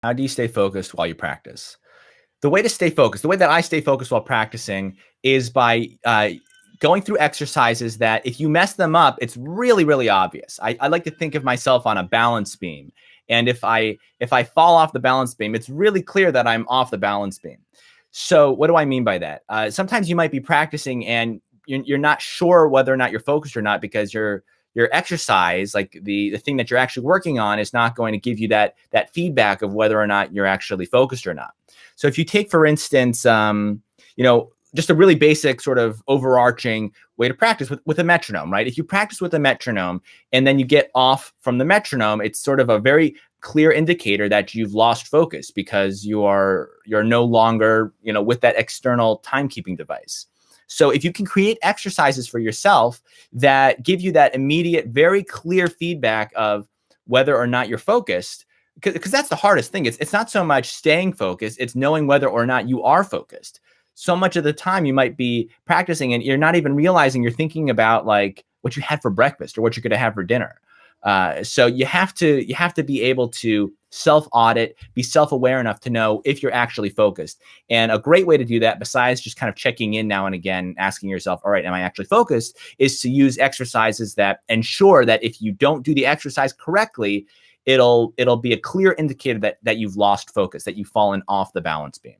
How do you stay focused while you practice? The way to stay focused, the way that I stay focused while practicing is by going through exercises that if you mess them up, it's really, really obvious. I like to think of myself on a balance beam. And if I fall off the balance beam, it's really clear that I'm off the balance beam. So what do I mean by that? Sometimes you might be practicing and you're not sure whether or not you're focused or not because your exercise, like the thing that you're actually working on, is not going to give you that feedback of whether or not you're actually focused or not. So if you take, for instance, just a really basic sort of overarching way to practice with a metronome, right? If you practice with a metronome and then you get off from the metronome, it's sort of a very clear indicator that you've lost focus because you're no longer, with that external timekeeping device. So if you can create exercises for yourself that give you that immediate, very clear feedback of whether or not you're focused, because that's the hardest thing. It's not so much staying focused, it's knowing whether or not you are focused. So much of the time you might be practicing and you're not even realizing you're thinking about like what you had for breakfast or what you're going to have for dinner. So you have to be able to self-audit, be self-aware enough to know if you're actually focused. And a great way to do that, besides just kind of checking in now and again, asking yourself, all right, am I actually focused, is to use exercises that ensure that if you don't do the exercise correctly, it'll be a clear indicator that you've lost focus, that you've fallen off the balance beam.